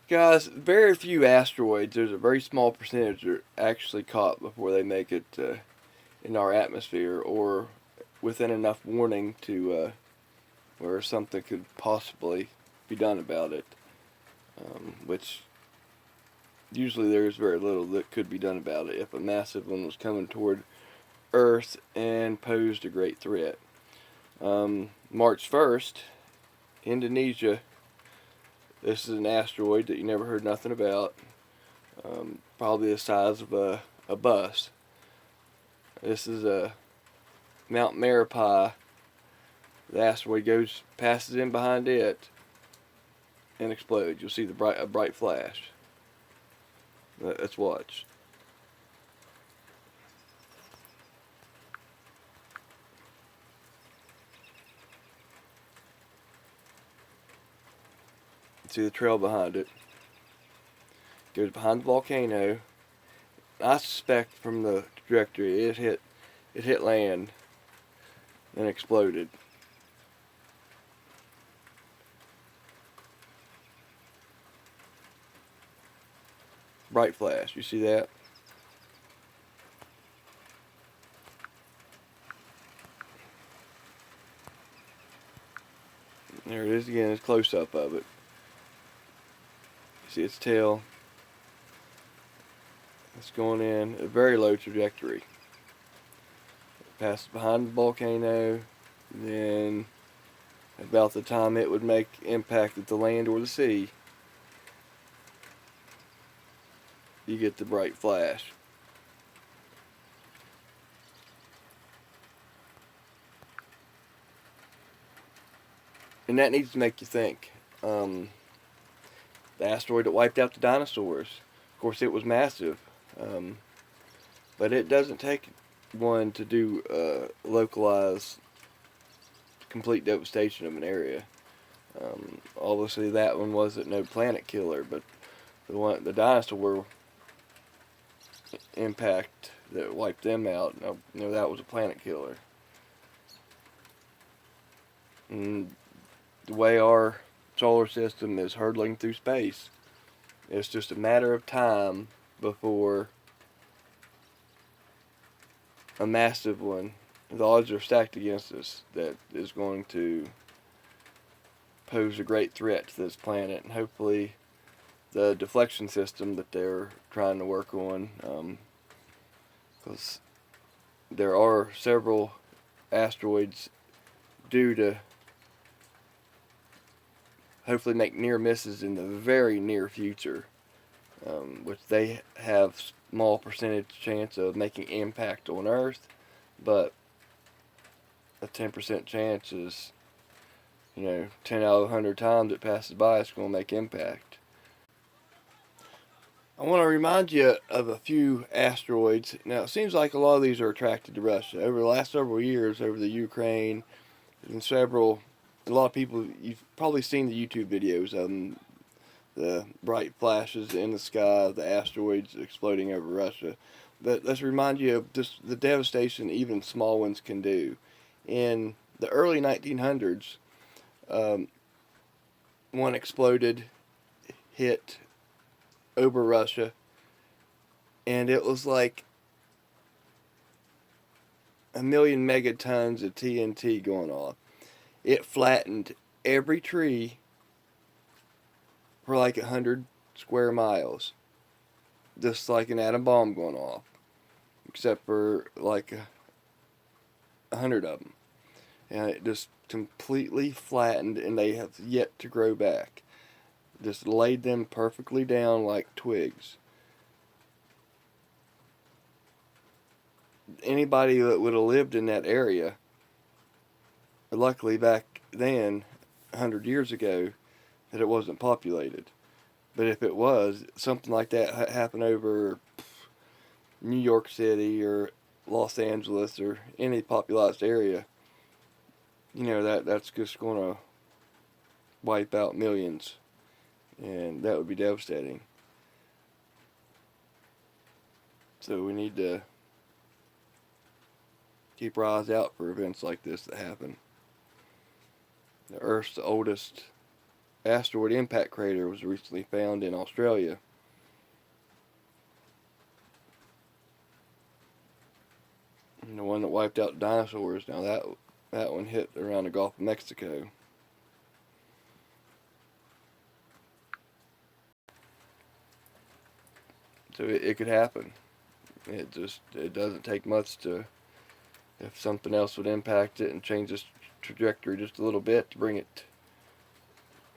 Guys, very few asteroids, there's a very small percentage that are actually caught before they make it in our atmosphere or within enough warning to where something could possibly be done about it. Which usually there's very little that could be done about it if a massive one was coming toward Earth and posed a great threat. March 1st, Indonesia. This is an asteroid that you never heard nothing about. Probably the size of a bus. This is a Mt.Merapi. The asteroid passes in behind it, and explodes. You'll see a bright flash. Let's watch. See the trail behind it. Goes behind the volcano. I suspect from the trajectory it hit land and exploded. Bright flash. You see that? There it is again. It's close up of it. You see its tail. It's going in a very low trajectory. It passes behind the volcano. Then, about the time it would make impact at the land or the sea, you get the bright flash. And that needs to make you think. The asteroid that wiped out the dinosaurs, of course, it was massive. But it doesn't take one to do localized, complete devastation of an area. Obviously, that one wasn't no planet killer, but the dinosaur impact that wiped them out, that was a planet killer. And the way our solar system is hurtling through space, it's just a matter of time before a massive one, the odds are stacked against us, that is going to pose a great threat to this planet. And hopefully the deflection system that they're trying to work on, because there are several asteroids due to hopefully make near misses in the very near future, which they have small percentage chance of making impact on Earth, but a 10% chance is, 10 out of 100 times it passes by, it's going to make impact. I want to remind you of a few asteroids. Now, it seems like a lot of these are attracted to Russia. Over the last several years, over the Ukraine, and a lot of people, you've probably seen the YouTube videos of them, the bright flashes in the sky, the asteroids exploding over Russia. But let's remind you of just the devastation even small ones can do. In the early 1900s, one exploded, hit over Russia, and it was like a million megatons of TNT going off. It flattened every tree for like 100 square miles, just like an atom bomb going off, except for like 100 of them. And it just completely flattened, and they have yet to grow back. Just laid them perfectly down like twigs. Anybody that would have lived in that area, luckily back then, 100 years ago, that it wasn't populated. But if it was, something like that happened over New York City or Los Angeles or any populated area, that's just going to wipe out millions. And that would be devastating. So we need to keep our eyes out for events like this that happen. The Earth's the oldest asteroid impact crater was recently found in Australia. And the one that wiped out dinosaurs, now that one hit around the Gulf of Mexico. So it could happen. It doesn't take much to, if something else would impact it and change its trajectory just a little bit to bring it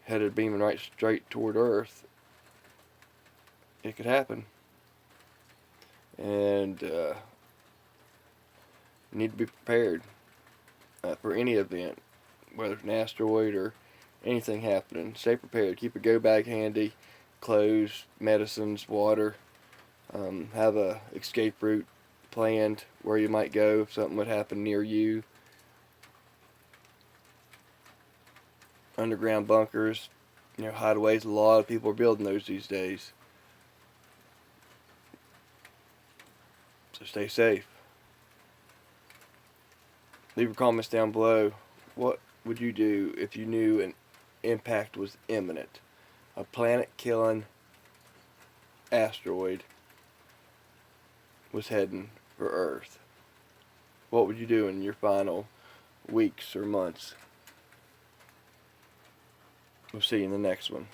headed beaming right straight toward Earth. It could happen. And you need to be prepared for any event, whether it's an asteroid or anything happening. Stay prepared. Keep a go bag handy, clothes, medicines, water. Have a escape route planned where you might go if something would happen near you. Underground bunkers, hideaways. A lot of people are building those these days. So stay safe. Leave your comments down below. What would you do if you knew an impact was imminent? A planet-killing asteroid was heading for Earth. What would you do in your final weeks or months? We'll see you in the next one.